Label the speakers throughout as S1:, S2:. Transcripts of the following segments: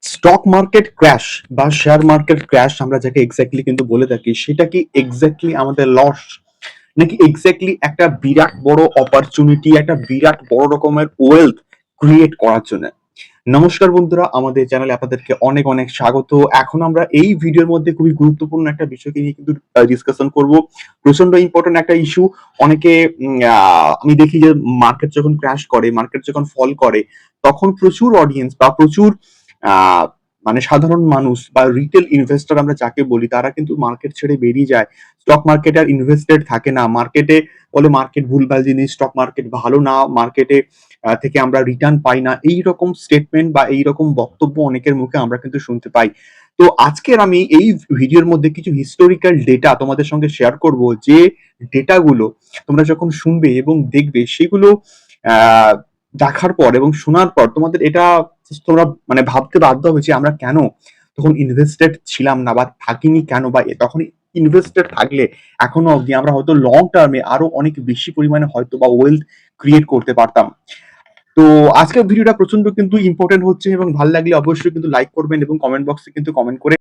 S1: Stock market crash বা share market crash আমরা যাকে এক্স্যাক্টলি কিন্তু বলে থাকি, সেটা কি এক্স্যাক্টলি আমাদের লস, নাকি এক্স্যাক্টলি একটা বিরাট বড় অপরচুনিটি, একটা বিরাট বড় রকমের ওয়েলথ ক্রিয়েট করার জন্য? নমস্কার বন্ধুরা, আমাদের চ্যানেলে আপনাদেরকে অনেক অনেক স্বাগত। এখন আমরা এই ভিডিওর মধ্যে খুবই গুরুত্বপূর্ণ একটা বিষয়কে নিয়ে কিন্তু ডিসকাশন করব। প্রচন্ড ইম্পর্টেন্ট একটা ইস্যু। অনেকে আমি দেখি যে মার্কেট যখন ক্র্যাশ করে, মার্কেট যখন ফল করে, তখন প্রচুর অডিয়েন্স বা প্রচুর আহ, মানে সাধারণ মানুষ বা রিটেল ইনভেস্টর আমরা যাকে বলি, তারা কিন্তু মার্কেট ছেড়ে বেরিয়ে যায়। স্টক মার্কেটে আর ইনভেস্টেড থাকে না। মার্কেটে বলে মার্কেট ভুলভাল জিনিস, স্টক মার্কেট ভালো না, মার্কেটে থেকে আমরা রিটার্ন পাই না, এই রকম স্টেটমেন্ট বা এই রকম বক্তব্য অনেকের মুখে আমরা কিন্তু শুনতে পাই। তো আজকের আমি এই ভিডিওর মধ্যে কিছু হিস্টোরিক্যাল ডেটা তোমাদের সঙ্গে শেয়ার করব, যে ডেটাগুলো তোমরা যখন শুনবে এবং দেখবে, সেগুলো আহ দেখার পর এবং শোনার পর তোমাদের এটা তোমরা মানে ভাবতে বাধ্য হবে যে আমরা কেন তখন ইনভেস্টেড ছিলাম না বা থাকিনি কেন, বা তখন ইনভেস্টেড থাকলে এখনো অবধি আমরা হয়তো লং টার্মে আরো অনেক বেশি পরিমাণে হয়তো বা ওয়েলথ ক্রিয়েট করতে পারতাম। তো আজকের ভিডিওটা প্রচন্ড কিন্তু ইম্পর্টেন্ট হচ্ছে, এবং ভালো লাগলে অবশ্যই কিন্তু লাইক করবেন এবং কমেন্ট বক্সে কিন্তু কমেন্ট করে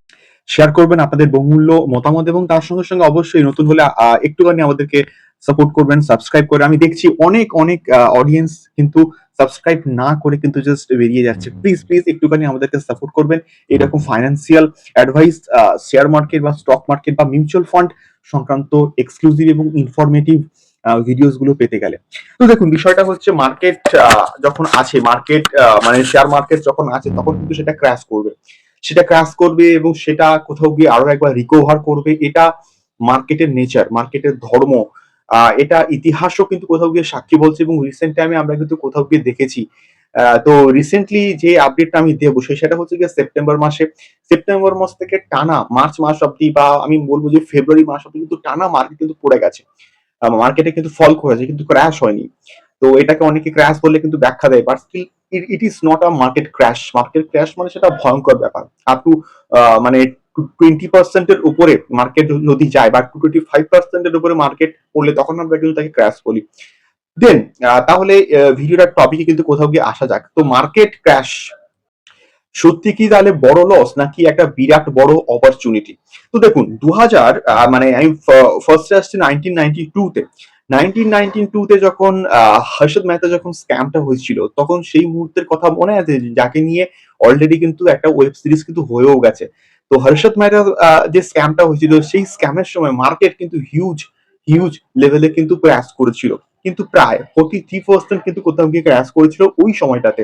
S1: শেয়ার করবেন আপনাদের বহুমূল্য মতামত, এবং তার সঙ্গে সঙ্গে অবশ্যই নতুন হলে একটুখানি আমাদেরকে সাপোর্ট করবেন সাবস্ক্রাইব করে। আমি দেখছি অনেক অনেক অডিয়েন্স কিন্তু সাবস্ক্রাইব না করে কিন্তু জাস্ট বেরিয়ে যাচ্ছে। প্লিজ প্লিজ একটুখানি আমাদেরকে সাপোর্ট করবেন এরকম ফাইন্যান্সিয়াল অ্যাডভাইস, শেয়ার মার্কেট বা স্টক মার্কেট বা মিউচুয়াল ফান্ড সংক্রান্ত এক্সক্লুসিভ এবং ইনফরমেটিভ ভিডিওস গুলো পেতে গেলে। তো দেখুন, বিষয়টা হচ্ছে মার্কেট যখন আছে, মার্কেট মানে শেয়ার মার্কেট যখন আছে, তখন কিন্তু সেটা ক্র্যাশ করবে। সেটা ক্র্যাশ করবে এবং সেটা কোথাও গিয়ে আরো একবার রিকভার করবে। এটা মার্কেটের নেচার, মার্কেটের ধর্ম। এটা ইতিহাসও কিন্তু কোথাও গিয়ে সাক্ষী বলছে, এবং রিসেন্ট টাইমে আমরা কিন্তু কোথাও গিয়ে দেখেছি। তো রিসেন্টলি যে আপডেটটা আমি দেবো সেটা হচ্ছে গিয়ে সেপ্টেম্বর মাস থেকে টানা মার্চ মাস অব্দি, বা আমি বলবো যে ফেব্রুয়ারি মাস অব্দি কিন্তু টানা মার্কেট কিন্তু পড়ে গেছে। মার্কেটে কিন্তু ফল করেছে, কিন্তু ক্র্যাশ হয়নি। তো এটাকে অনেকে ক্র্যাশ বললে কিন্তু ব্যাখ্যা দেয়, but still it is not a market crash. Market crash মানে সেটা ভয়ঙ্কর ব্যাপার। আপ টু মানে 20% এর উপরে মার্কেট যদি যায়, বা 25% এর উপরে মার্কেট পড়লে, তখন আমরা কিন্তু তাকে ক্র্যাশ বলি। দেন তাহলে ভিডিওটার টপিকে কিন্তু কোথাও গিয়ে আসা যাক। তো মার্কেট ক্র্যাশ সত্যি কি তাহলে বড় লস, নাকি একটা বিরাট বড় অপরচুনিটি? তো দেখুন, 2000 মানে আমি ফার্স্টে আসছি 1992 তে যখন হর্ষদ মেহতা যখন স্ক্যামটা হয়েছিল, তখন সেই মুহূর্তের কথা মনে আছে, যাকে নিয়ে অলরেডি কিন্তু একটা ওয়েব সিরিজ কিন্তু হয়েও গেছে। তো হর্ষদ মেহতা যে স্ক্যামটা হয়েছিল, সেই স্ক্যামের সময় মার্কেট কিন্তু হিউজ হিউজ লেভেলে কিন্তু ক্র্যাশ করেছিল। কিন্তু প্রায় 43% কিন্তু কোথাও গিয়ে ক্র্যাশ করেছিল ওই সময়টাতে।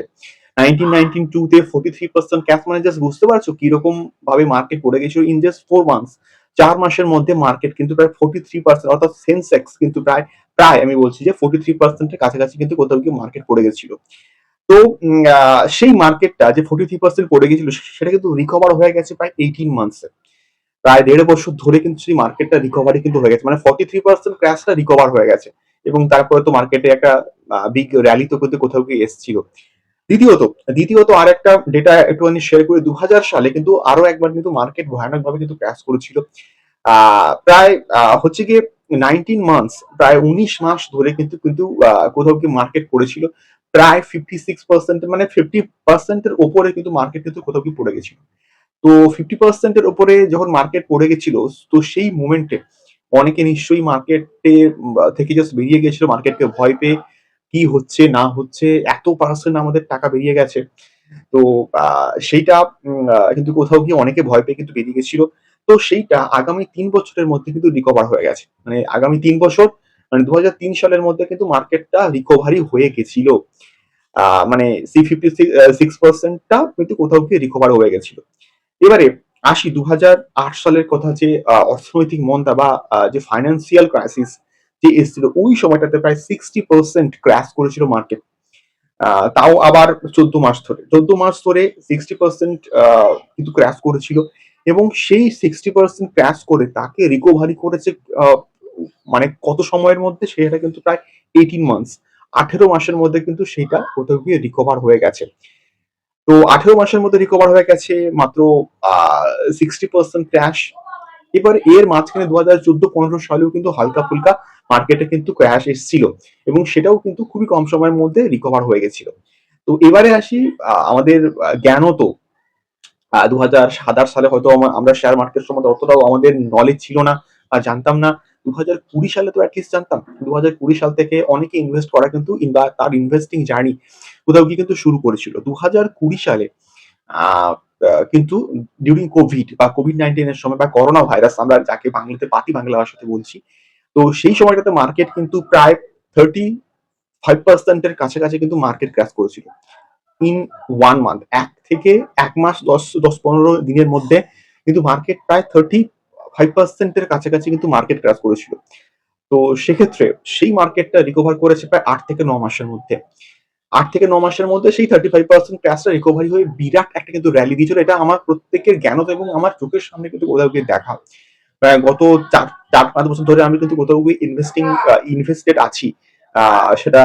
S1: 1992 তে 43% ক্যাশ, মানে জাস্ট বুঝতে পারছো কিরকম ভাবে মার্কেট পড়ে গেছিল ইন জাস্ট 4 মান্থস। 4 মাসের মধ্যে মার্কেট কিন্তু প্রায় 43%, অর্থাৎ সেন্সেক্স কিন্তু প্রায় প্রায় আমি বলছি যে 43%-এর কাছাকাছি কিন্তু কোথাও গিয়ে মার্কেট পড়ে গেছিল। তো সেই মার্কেটটা যে 43% পড়ে গেছিল, সেটা কিন্তু রিকভার হয়ে গেছে প্রায় 18 মান্থসে। প্রায় 1.5 বছর ধরে কিন্তু সেই মার্কেটটা রিকভারি কিন্তু হয়ে গেছে, মানে 43% ক্র্যাশটা রিকভার হয়ে গেছে। এবং তারপরে তো মার্কেটে একটা বিগ র্যালি তো কিন্তু কোথাও গিয়ে এসেছিল। দ্বিতীয়ত দ্বিতীয়ত আরেকটা ডেটা একটুখানি শেয়ার করি। 2000 সালে কিন্তু আরো একবার কিন্তু মার্কেট ভয়ানক ভাবে কিন্তু ক্র্যাশ করেছিল। প্রায় হচ্ছে গিয়ে 19 মান্থস, প্রায় 19 মাস ধরে কিন্তু কিন্তু কোথাও কি মার্কেট পড়েছিল প্রায় 56%, মানে 50%-এর উপরে কিন্তু মার্কেট কিন্তু কোথাও কি পড়ে গেছিল। তো 50%-এর উপরে যখন মার্কেট পড়ে গেছিল, তো সেই মোমেন্টে অনেকে নিশ্চয়ই মার্কেটে থেকে জাস্ট বেরিয়ে গেছিল, মার্কেটকে ভয় পেয়ে কি হচ্ছে না হচ্ছে, এত পার্সেন্ট আমাদের টাকা বেরিয়ে গেছে। তো সেইটা কিন্তু কোথাও গিয়ে অনেকে ভয় পেয়ে কিন্তু বেরিয়ে গেছিল। তো সেইটা আগামী 3 বছরের মধ্যে কিন্তু রিকভার হয়ে গেছে। মানে আগামী 3 বছর, মানে 2003 সালের মধ্যে কিন্তু মার্কেটটা রিকভারি হয়ে গেছিল। মানে সেই 56%টা কিন্তু কোথাও গিয়ে রিকভার হয়ে গেছিল। এবারে আসি 2008 সালের কথা, যে অর্থনৈতিক মন্দা বা যে ফাইন্যান্সিয়াল ক্রাইসিস যে এসেছিল, ওই সময়টাতে প্রায় 60% ক্র্যাশ করেছিল মার্কেট। তাও আবার 14 মাস ধরে, 14 মাস ধরে 60% কিন্তু ক্র্যাশ করেছিল। এবং সেই 60% ক্র্যাশ করে তাকে রিকভারি করেছে আহ, মানে কত সময়ের মধ্যে, সেটা কিন্তু প্রায় 18 মান্থস। 18 মাসের মধ্যে কিন্তু সেটা কোথাও গিয়ে রিকভার হয়ে গেছে। তো 18 মাসের মধ্যে রিকভার হয়ে গেছে মাত্র 60% ক্র্যাশ। এবার এর মাঝখানে 2014-15 সালেও কিন্তু হালকা ফুলকা মার্কেটে কিন্তু ক্র্যাশ এসেছিল, এবং সেটাও কিন্তু খুবই কম সময়ের মধ্যে রিকভার হয়ে গেছিল। তো এবারে আসি আমাদের জ্ঞানত 2007-8 সালে হয়তো আমরা শেয়ার মার্কেট সম্বন্ধে অতটাও আমাদের নলেজ ছিল না বা জানতাম না। 2020 সালে তো অ্যাটলিস্ট জানতাম। 2020 সাল থেকে অনেকে ইনভেস্ট করা কিন্তু বা তার ইনভেস্টিং জার্নি কোথাও গিয়ে কিন্তু শুরু করেছিল। 2020 সালে আ আ কিন্তু ডিউরিং কোভিড বা কোভিড-19 এর সময় বা করোনা ভাইরাস আমরা যাকে বাংলাতে পাতি বাংলা ভাষাতে বলছি। তো সেই সময়টাতে মার্কেট কিন্তু প্রায় 35% এর কাছাকাছি কিন্তু মার্কেট ক্র্যাশ করেছিল। ইন 1 মান্থ ১ থেকে ১ মাস ১০-১৫ দিনের মধ্যে কিন্তু মার্কেট প্রায় 35% এর কাছাকাছি কিন্তু মার্কেট ক্র্যাশ করেছিল। তো সেক্ষেত্রে সেই মার্কেটটা রিকভার করেছে প্রায় ৮ থেকে ৯ মাসের মধ্যে। ৮ থেকে ৯ মাসের মধ্যে সেই 35% ক্র্যাশটা রিকভারি হয়ে বিরাট একটা কিন্তু র‍্যালি দিয়েছিল। এটা আমার প্রত্যেকের জ্ঞানত এবং আমার চোখের সামনে কিন্তু কোথাও গিয়ে দেখা। প্রায় গত ৪-৫ বছর ধরে আমি কিন্তু কোথাও গিয়ে ইনভেস্টেড আছি। আ সেটা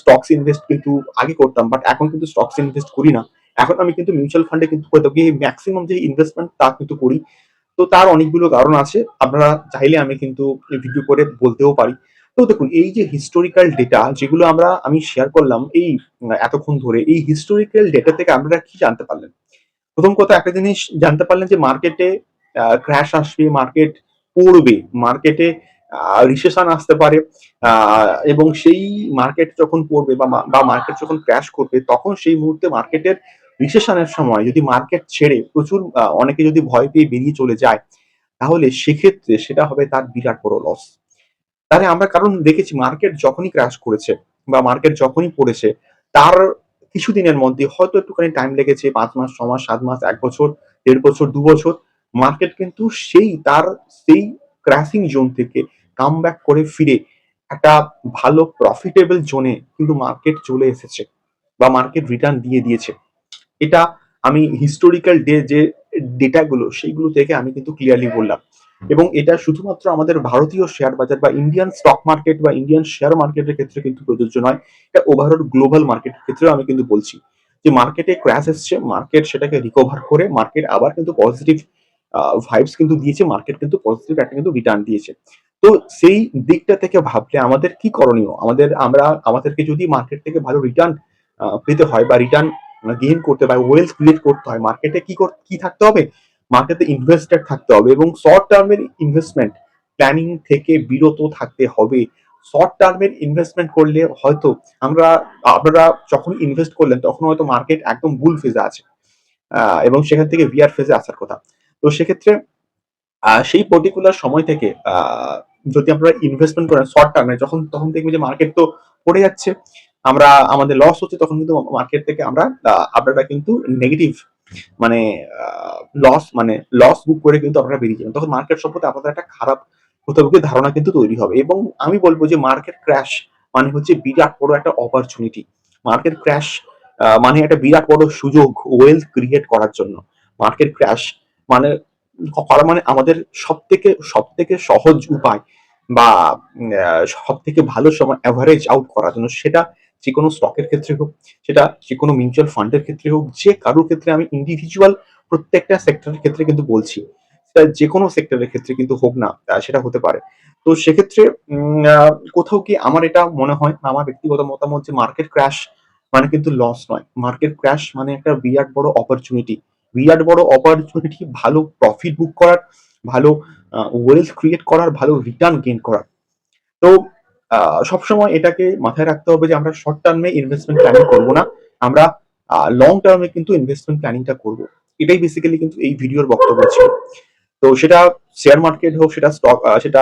S1: স্টকস ইনভেস্ট কিন্তু আগে করতাম। বাট এখন কিন্তু স্টকস ইনভেস্ট করি না। এখন আমি কিন্তু মিউচুয়াল ফান্ডে কিন্তু কোথাও গিয়ে মেক্সিমাম যে ইনভেস্টমেন্ট তা কিন্তু করি। তো তার অনেকগুলো কারণ আছে। আপনারা চাইলে আমি কিন্তু ভিডিও করে বলতেও পারি। তো দেখুন এই যে হিস্টোরিক্যাল ডেটা যেগুলো আমি শেয়ার করলাম এই এতক্ষণ ধরে এই হিস্টোরিক্যাল ডেটা থেকে আপনারা কি জানতে পারলেন? প্রথম কথা একটা জিনিস জানতে পারলেন যে মার্কেটে ক্র্যাশ আসবে, মার্কেট পড়বে, মার্কেটে রিসেশন আসতে পারে। আ এবং সেই মার্কেট যখন পড়বে বা মার্কেট যখন ক্র্যাশ করবে তখন সেই মুহূর্তে মার্কেটের রিসেশন এর সময় যদি মার্কেট ছেড়ে প্রচুর অনেকে যদি ভয় পেয়ে বেরিয়ে চলে যায়, তাহলে সেক্ষেত্রে সেটা হবে তার বিরাট বড় লস। তাহলে আমরা কারণ দেখেছি মার্কেট যখনই ক্র্যাশ করেছে বা মার্কেট যখনই পড়েছে, তার কিছুদিনের মধ্যে হয়তো একটুখানি টাইম লেগেছে ৫ মাস, ৬ মাস, ৭ মাস, ১ বছর, ১.৫ বছর, ২ বছর। মার্কেট কিন্তু সেই ক্র্যাশিং জোন থেকে কামব্যাক করে ফিরে একটা ভালো প্রফিটেবল জোনে কিন্তু মার্কেট চলে এসেছে বা মার্কেট রিটার্ন দিয়ে দিয়েছে। এটা আমি হিস্টোরিক্যাল যে ডেটা গুলো সেইগুলো থেকে আমি কিন্তু ক্লিয়ারলি বললাম। এবং এটা শুধুমাত্র আমাদের ভারতীয় শেয়ার বাজার বা ইন্ডিয়ান স্টক মার্কেট বা ইন্ডিয়ান শেয়ার মার্কেটের ক্ষেত্রে কিন্তু প্রযোজ্য নয়। এটা ওভারঅল গ্লোবাল মার্কেটের ক্ষেত্রেও আমি কিন্তু বলছি। যে মার্কেটে ক্র্যাশ এসছে, মার্কেট সেটাকে রিকভার করে মার্কেট আবার কিন্তু পজিটিভ ভাইবস কিন্তু দিয়েছে। মার্কেট কিন্তু পজিটিভ একটা কিন্তু রিটার্ন দিয়েছে। তো সেই দিকটা থেকে ভাবলে আমাদের কি করণীয়? আমাদেরকে যদি মার্কেট থেকে ভালো রিটার্ন পেতে হয় বা রিটার্ন গেইন করতে বা ওয়েলথ ক্রিয়েট করতে হয় মার্কেটে কি থাকতে হবে? মার্কেটে ইনভেস্টেড থাকতে হবে এবং শর্ট টার্মের ইনভেস্টমেন্ট প্ল্যানিং থেকে বিরত থাকতে হবে। শর্ট টার্মের ইনভেস্টমেন্ট করলে হয়তো আপনারা যখন ইনভেস্ট করলেন তখন হয়তো মার্কেট একদম বুল ফেজে আছে। এবং সেখান থেকে বিয়ার ফেজে আসার কথা। তো সেক্ষেত্রে সেই পার্টিকুলার সময় থেকে যদি আপনারা ইনভেস্টমেন্ট করেন শর্ট টার্মে তখন দেখবেন যে মার্কেট তো পড়ে যাচ্ছে। আমাদের লস হচ্ছে তখন কিন্তু মার্কেট থেকে আপনারা কিন্তু নেগেটিভ মানে আ লস বুক করে কিন্তু আপনারা বেরিয়ে যাবেন। তখন মার্কেট সম্পর্কে আপনাদের একটা খারাপ কোথাও গিয়ে ধারণা কিন্তু তৈরি হবে এবং আমি বলব যে মার্কেট ক্র্যাশ মানে হচ্ছে বিরাট বড় একটা অপরচুনিটি। মার্কেট ক্র্যাশ মানে একটা বিরাট বড় সুযোগ ওয়েলথ ক্রিয়েট করার জন্য। মার্কেট ক্র্যাশ মানে করা মানে আমাদের সবথেকে সহজ উপায় বা সবথেকে ভালো সময় এভারেজ আউট করার জন্য সেটা যেকোনো স্টকের ক্ষেত্রে হোক, সেটা যেকোনো মিউচুয়াল ফান্ডের ক্ষেত্রে হোক, যে কারোর ক্ষেত্রে আমি ইন্ডিভিজুয়াল প্রত্যেকটা সেক্টরের ক্ষেত্রে কিন্তু বলছি। সেটা যেকোনো সেক্টরের ক্ষেত্রে কিন্তু হোক না সেটা হতে পারে। তো সেক্ষেত্রে উম আ কোথাও কি আমার এটা মনে হয় বা আমার ব্যক্তিগত মতামত যে মার্কেট ক্র্যাশ মানে কিন্তু লস নয়। মার্কেট ক্র্যাশ মানে একটা বিরাট বড় অপরচুনিটি। বিরাট বড় অপরচুনিটি ভালো প্রফিট বুক করার, ভালো ওয়েলথ ক্রিয়েট করার, ভালো রিটার্ন গেইন করার। তো আ সবসময় এটাকে মাথায় রাখতে হবে যে আমরা শর্ট টার্মে ইনভেস্টমেন্ট প্ল্যানিং করব না। আমরা লং টার্মে কিন্তু ইনভেস্টমেন্ট প্ল্যানিংটা করব। এটাই বেসিক্যালি কিন্তু এই ভিডিওর বক্তব্য ছিল। তো সেটা শেয়ার মার্কেট হোক, সেটা স্টক সেটা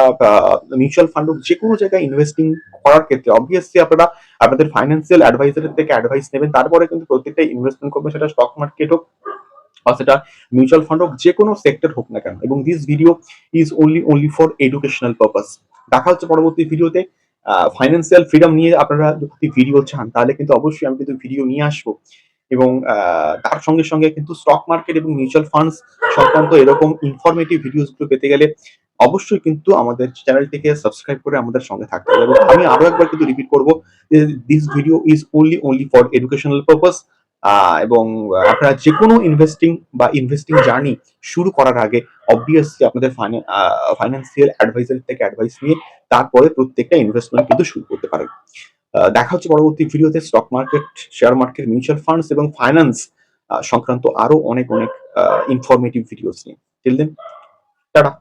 S1: মিউচুয়াল ফান্ড হোক, যেকোনো জায়গায় ইনভেস্টিং করার ক্ষেত্রে অবভিয়াসলি আপনারা আপনাদের ফাইন্যান্সিয়াল অ্যাডভাইজার থেকে অ্যাডভাইস নেবেন। তারপরে কিন্তু প্রত্যেকটা ইনভেস্টমেন্ট করবেন সেটা স্টক মার্কেট হোক বা সেটা মিউচুয়াল ফান্ড হোক যেকোনো সেক্টর হোক না কেন এবং this video is only for educational purpose. দেখা হচ্ছে পরবর্তী ভিডিওতে। ফাইন্যান্সিয়াল ফ্রিডম নিয়ে আপনারা যদি ভিডিও চান তাহলে কিন্তু অবশ্যই আমি কিন্তু ভিডিও নিয়ে আসবো এবং তার সঙ্গে কিন্তু স্টক মার্কেট এবং মিউচুয়াল ফান্ডস সংক্রান্ত এরকম ইনফরমেটিভ ভিডিওস গুলো পেতে গেলে অবশ্যই কিন্তু আমাদের চ্যানেলটিকে সাবস্ক্রাইব করে আমাদের সঙ্গে থাকতে হবে এবং আমি আরো একবার কিন্তু রিপিট করবো যে this video is only for educational purpose. এবং আপনারা যেকোনো ইনভেস্টিং জার্নি শুরু করার আগে অবভিয়াসলি আপনাদের ফাইন্যান্সিয়াল অ্যাডভাইজার থেকে অ্যাডভাইস নিয়ে তারপরে প্রত্যেকটা ইনভেস্টমেন্ট কিন্তু শুরু করতে পারেন। দেখা হচ্ছে পরবর্তী ভিডিওতে stock market, share market, mutual funds এবং ফাইন্যান্স সংক্রান্ত আরো অনেক অনেক ইনফরমেটিভ ভিডিওস নিয়ে। Till then, tata.